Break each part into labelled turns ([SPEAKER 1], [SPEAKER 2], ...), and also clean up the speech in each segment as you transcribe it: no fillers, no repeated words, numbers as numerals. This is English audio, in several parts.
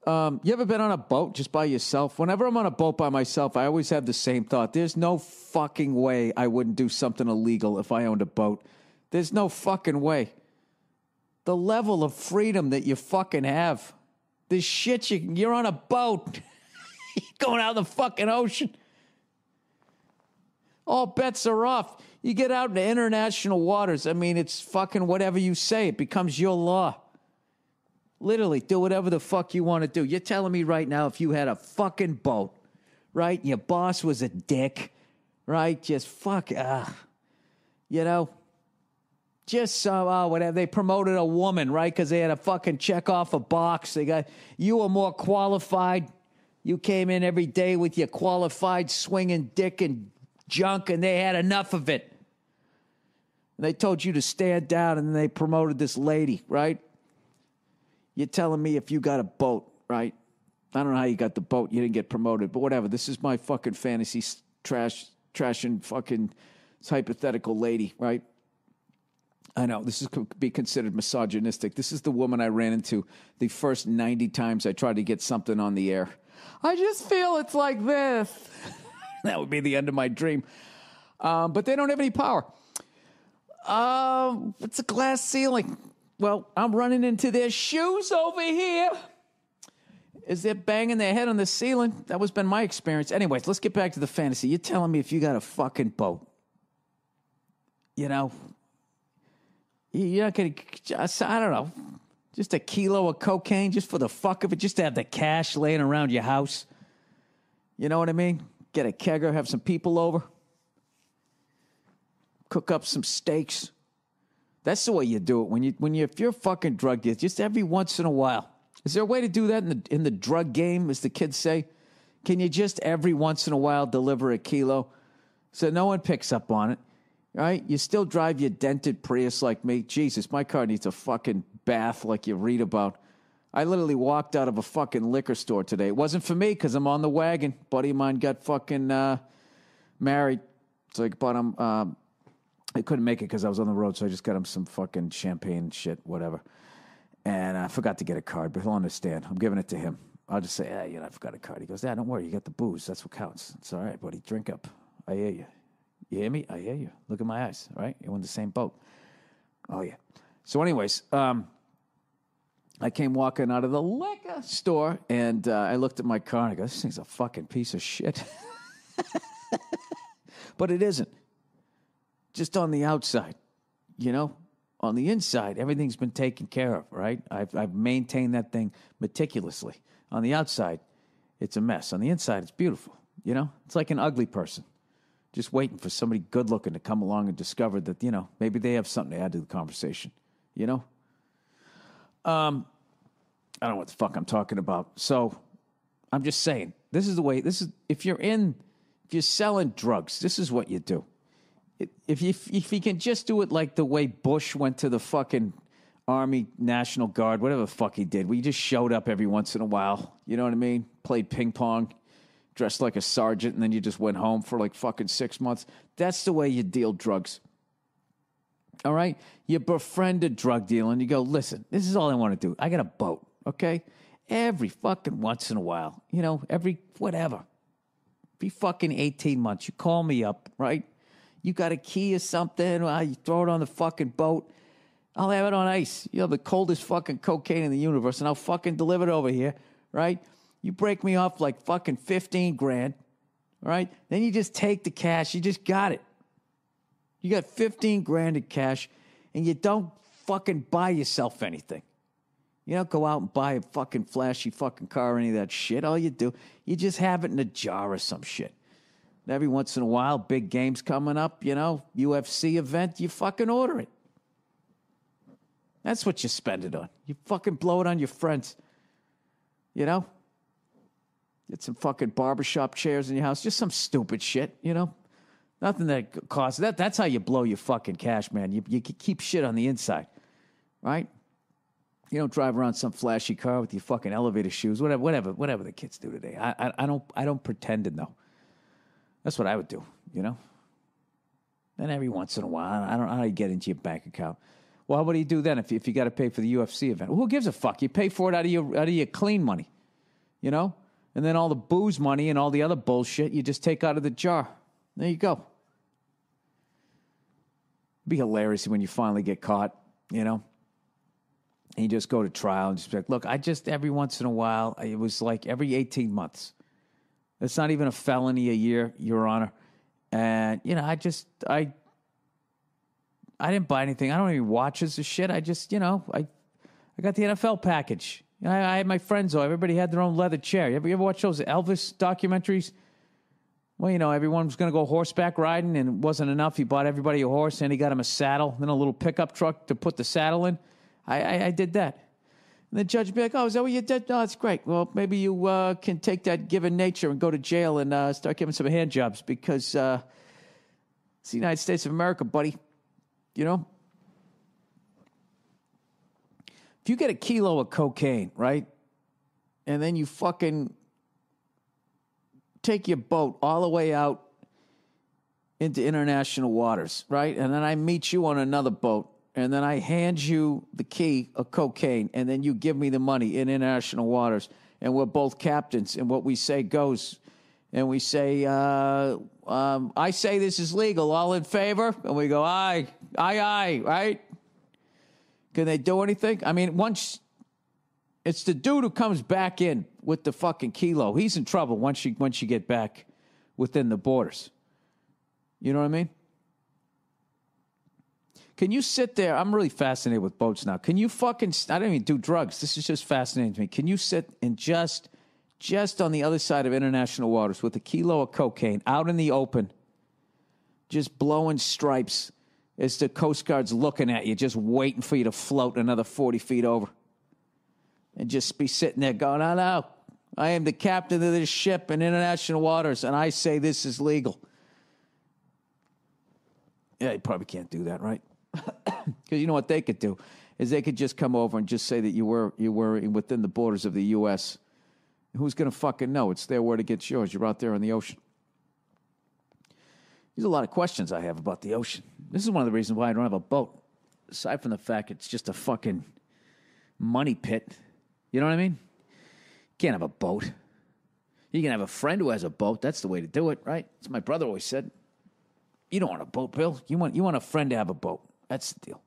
[SPEAKER 1] You ever been on a boat just by yourself? Whenever I'm on a boat by myself, I always have the same thought. There's no fucking way I wouldn't do something illegal if I owned a boat. There's no fucking way. The level of freedom that you fucking have. This shit, you're on a boat. You're going out in the fucking ocean. All bets are off. You get out into international waters. I mean, it's fucking whatever you say. It becomes your law. Literally, do whatever the fuck you want to do. You're telling me right now if you had a fucking boat, right? Your boss was a dick, right? Just fuck, you know? Just whatever. They promoted a woman, right? Because they had to fucking check off a box. You were more qualified. You came in every day with your qualified swinging dick and junk, and they had enough of it. And they told you to stand down, and then they promoted this lady, right? You're telling me if you got a boat, right? I don't know how you got the boat. You didn't get promoted, but whatever. This is my fucking fantasy trashing fucking hypothetical lady, right? I know, this could be considered misogynistic. This is the woman I ran into the first 90 times I tried to get something on the air. I just feel it's like this. That would be the end of my dream. But they don't have any power. It's a glass ceiling. Well, I'm running into their shoes over here. Is they're banging their head on the ceiling. That was been my experience. Anyways, let's get back to the fantasy. You're telling me if you got a fucking boat, you know, you're not going to, I don't know, just a kilo of cocaine just for the fuck of it, just to have the cash laying around your house. You know what I mean? Get a kegger, have some people over, cook up some steaks. That's the way you do it. If you're a fucking drug dealer, just every once in a while. Is there a way to do that in the drug game, as the kids say? Can you just every once in a while deliver a kilo so no one picks up on it? Right? You still drive your dented Prius like me. Jesus, my car needs a fucking bath like you read about. I literally walked out of a fucking liquor store today. It wasn't for me because I'm on the wagon. Buddy of mine got fucking married. So I couldn't make it because I was on the road, so I just got him some fucking champagne shit, whatever. And I forgot to get a card, but he'll understand. I'm giving it to him. I'll just say, I forgot a card. He goes, don't worry, you got the booze. That's what counts. It's all right, buddy. Drink up. I hear you. You hear me? I hear you. Look at my eyes, all right? You're in the same boat. Oh, yeah. So anyways, I came walking out of the liquor store, and I looked at my car, and I go, this thing's a fucking piece of shit. But it isn't. Just on the outside, you know? On the inside, everything's been taken care of, right? I've maintained that thing meticulously. On the outside, it's a mess. On the inside, it's beautiful, you know? It's like an ugly person. Just waiting for somebody good-looking to come along and discover that, you know, maybe they have something to add to the conversation, you know? I don't know what the fuck I'm talking about. So, I'm just saying, if you're selling drugs, this is what you do. If you can just do it like the way Bush went to the fucking Army National Guard, whatever the fuck he did, where you just showed up every once in a while, you know what I mean? Played ping pong, dressed like a sergeant, and then you just went home for like fucking 6 months. That's the way you deal drugs. All right? You befriend a drug dealer and you go, listen, this is all I want to do. I got a boat, okay? Every fucking once in a while, you know, every fucking 18 months, you call me up, right? You got a key or something, you throw it on the fucking boat. I'll have it on ice. You have the coldest fucking cocaine in the universe, and I'll fucking deliver it over here, right? You break me off like fucking 15 grand, right? Then you just take the cash. You just got it. You got 15 grand in cash, and you don't fucking buy yourself anything. You don't go out and buy a fucking flashy fucking car or any of that shit. All you do, you just have it in a jar or some shit. Every once in a while, big games coming up, you know, UFC event, you fucking order it. That's what you spend it on. You fucking blow it on your friends. You know? Get some fucking barbershop chairs in your house. Just some stupid shit, you know? Nothing that costs. That's how you blow your fucking cash, man. You keep shit on the inside, right? You don't drive around some flashy car with your fucking elevator shoes, whatever the kids do today. I don't pretend to know. That's what I would do, you know? Then every once in a while, I don't know how you get into your bank account. Well, what do you do then if you got to pay for the UFC event? Well, who gives a fuck? You pay for it out of your clean money. you know? And then all the booze money and all the other bullshit you just take out of the jar. There you go. It'd be hilarious when you finally get caught, you know? And you just go to trial and just be like, look, every once in a while, it was like every 18 months. It's not even a felony a year, Your Honor. And, you know, I didn't buy anything. I don't even watch this shit. I just, you know, I got the NFL package. I had my friends, though. Everybody had their own leather chair. You ever watch those Elvis documentaries? Well, you know, everyone was going to go horseback riding, and it wasn't enough. He bought everybody a horse, and he got him a saddle, then a little pickup truck to put the saddle in. I did that. And the judge would be like, oh, is that what you did? No, that's great. Well, maybe you can take that given nature and go to jail and start giving some hand jobs because it's the United States of America, buddy. You know? If you get a kilo of cocaine, right, and then you fucking take your boat all the way out into international waters, right, and then I meet you on another boat, and then I hand you the key of cocaine, and then you give me the money in international waters, and we're both captains, and what we say goes, and we say, I say this is legal, all in favor? And we go, aye, right? Can they do anything? I mean, once it's the dude who comes back in with the fucking kilo, he's in trouble once you get back within the borders. You know what I mean? Can you sit there? I'm really fascinated with boats now. Can you fucking, I don't even do drugs. This is just fascinating to me. Can you sit and just on the other side of international waters with a kilo of cocaine out in the open, just blowing stripes as the Coast Guard's looking at you, just waiting for you to float another 40 feet over. And just be sitting there going, oh, no, I am the captain of this ship in international waters, and I say this is legal. Yeah, you probably can't do that, right? Because you know what they could do is they could just come over and just say that you were within the borders of the U.S. Who's going to fucking know? It's their word against yours. You're out there in the ocean. There's a lot of questions I have about the ocean. This is one of the reasons why I don't have a boat. Aside from the fact it's just a fucking money pit. You know what I mean? You can't have a boat. You can have a friend who has a boat. That's the way to do it, right? That's what my brother always said. You don't want a boat, Bill. You want a friend to have a boat. That's the deal.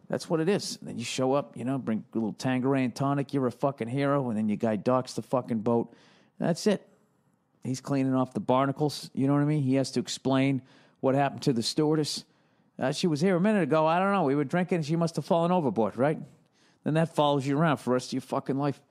[SPEAKER 1] That's what it is. And then you show up, you know, bring a little Tanqueray and tonic. You're a fucking hero. And then your guy docks the fucking boat. That's it. He's cleaning off the barnacles. You know what I mean? He has to explain what happened to the stewardess. She was here a minute ago. I don't know. We were drinking and she must have fallen overboard, right? Then that follows you around for the rest of your fucking life.